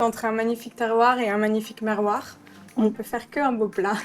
Entre un magnifique terroir et un magnifique miroir, on ne peut faire qu'un beau plat.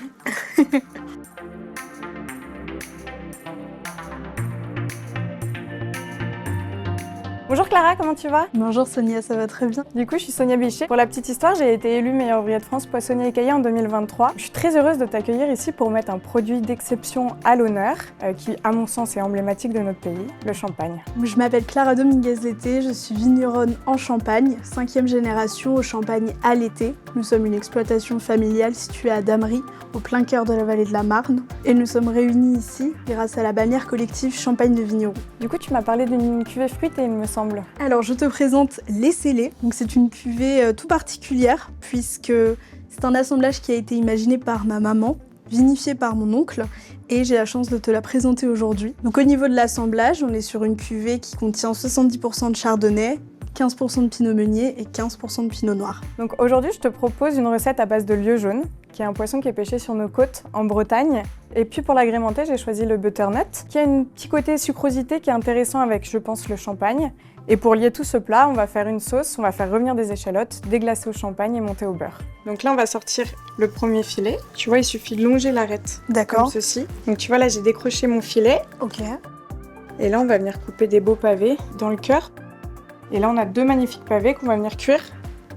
Bonjour Clara, comment tu vas? Bonjour Sonia, ça va très bien. Du coup, je suis Sonia Bichet. Pour la petite histoire, j'ai été élue meilleure ouvrière de France poissonnier écaillé en 2023. Je suis très heureuse de t'accueillir ici pour mettre un produit d'exception à l'honneur, qui, à mon sens, est emblématique de notre pays, le champagne. Je m'appelle Clara Dominguez-Lété, je suis vigneronne en Champagne, 5e génération au Champagne à l'été. Nous sommes une exploitation familiale située à Damery, au plein cœur de la vallée de la Marne. Et nous sommes réunis ici grâce à la bannière collective Champagne de Vigneron. Du coup, tu m'as parlé d'une cuvée fruitée, il me semble. Alors, je te présente les scellés. Donc, c'est une cuvée tout particulière puisque c'est un assemblage qui a été imaginé par ma maman, vinifié par mon oncle, et j'ai la chance de te la présenter aujourd'hui. Donc, au niveau de l'assemblage, on est sur une cuvée qui contient 70% de chardonnay, 15% de pinot meunier et 15% de pinot noir. Donc aujourd'hui, je te propose une recette à base de lieu jaune, qui est un poisson qui est pêché sur nos côtes en Bretagne. Et puis pour l'agrémenter, j'ai choisi le butternut, qui a un petit côté sucrosité qui est intéressant avec, je pense, le champagne. Et pour lier tout ce plat, on va faire une sauce, on va faire revenir des échalotes, déglacer au champagne et monter au beurre. Donc là, on va sortir le premier filet. Tu vois, il suffit de longer l'arête. D'accord. Comme ceci. Donc tu vois, là, j'ai décroché mon filet. Ok. Et là, on va venir couper des beaux pavés dans le cœur. Et là, on a deux magnifiques pavés qu'on va venir cuire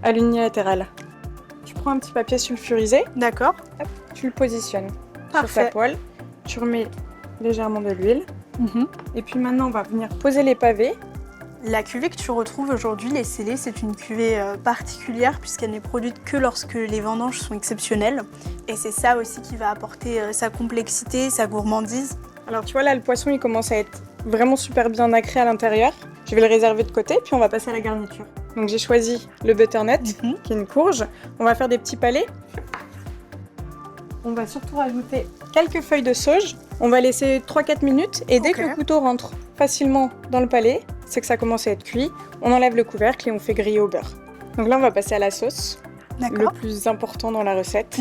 à l'unilatéral. Tu prends un petit papier sulfurisé. D'accord. Hop, tu le positionnes Parfait. sur ta poêle. Tu remets légèrement de l'huile. Et puis maintenant, on va venir poser les pavés. La cuvée que tu retrouves aujourd'hui, les scellés, c'est une cuvée particulière puisqu'elle n'est produite que lorsque les vendanges sont exceptionnelles. Et c'est ça aussi qui va apporter sa complexité, sa gourmandise. Alors tu vois là, le poisson, il commence à être vraiment super bien nacré à l'intérieur. Je vais le réserver de côté, puis on va passer à la garniture. Donc j'ai choisi le butternut, qui est une courge. On va faire des petits palets. On va surtout rajouter quelques feuilles de sauge. On va laisser 3-4 minutes et dès que le couteau rentre facilement dans le palais, c'est que ça commence à être cuit. On enlève le couvercle et on fait griller au beurre. Donc là, on va passer à la sauce. Le plus important dans la recette.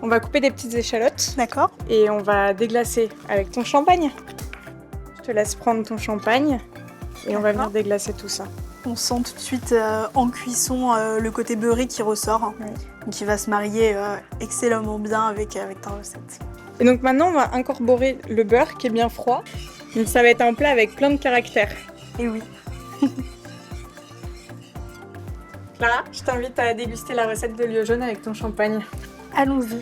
On va couper des petites échalotes. D'accord. Et on va déglacer avec ton champagne. Je te laisse prendre ton champagne et on va venir déglacer tout ça. On sent tout de suite en cuisson le côté beurré qui ressort, qui va se marier excellemment bien avec ta recette. Et donc maintenant, on va incorporer le beurre qui est bien froid. Donc ça va être un plat avec plein de caractère. Et oui. Clara, je t'invite à déguster la recette de lieu jaune avec ton champagne. Allons-y.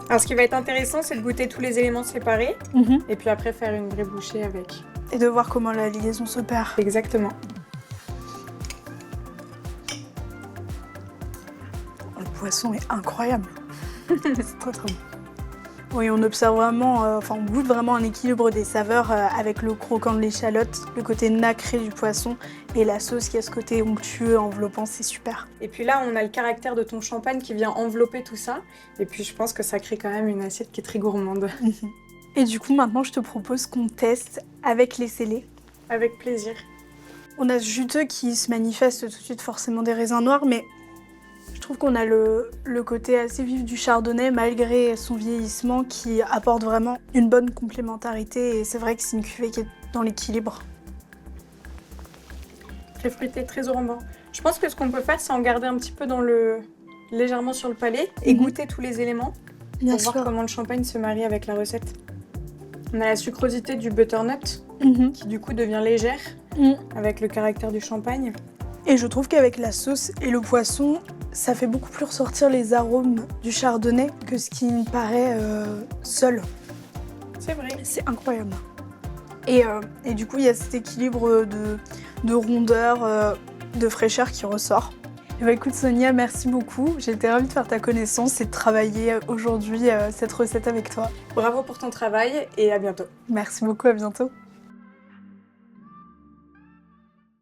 Alors ce qui va être intéressant, c'est de goûter tous les éléments séparés et puis après faire une vraie bouchée avec. Et de voir comment la liaison s'opère. Exactement. Le poisson est incroyable. C'est très très bon. Oui, on observe vraiment, on goûte vraiment un équilibre des saveurs avec le croquant de l'échalote, le côté nacré du poisson et la sauce qui a ce côté onctueux, enveloppant, c'est super. Et puis là, on a le caractère de ton champagne qui vient envelopper tout ça. Et puis je pense que ça crée quand même une assiette qui est très gourmande. Et du coup, maintenant, je te propose qu'on teste avec les scellés. Avec plaisir. On a ce juteux qui se manifeste tout de suite forcément des raisins noirs, mais je trouve qu'on a le côté assez vif du chardonnay malgré son vieillissement qui apporte vraiment une bonne complémentarité et c'est vrai que c'est une cuvée qui est dans l'équilibre. Très fruité, très orange. Je pense que ce qu'on peut faire, c'est en garder un petit peu légèrement sur le palais et goûter tous les éléments pour voir comment le champagne se marie avec la recette. On a la sucrosité du butternut qui du coup devient légère avec le caractère du champagne. Et je trouve qu'avec la sauce et le poisson, ça fait beaucoup plus ressortir les arômes du chardonnay que ce qui me paraît seul. C'est vrai. C'est incroyable. Et du coup, il y a cet équilibre de rondeur, de fraîcheur qui ressort. Et bah écoute Sonia, merci beaucoup. J'ai été ravie de faire ta connaissance et de travailler aujourd'hui cette recette avec toi. Bravo pour ton travail et à bientôt. Merci beaucoup, à bientôt.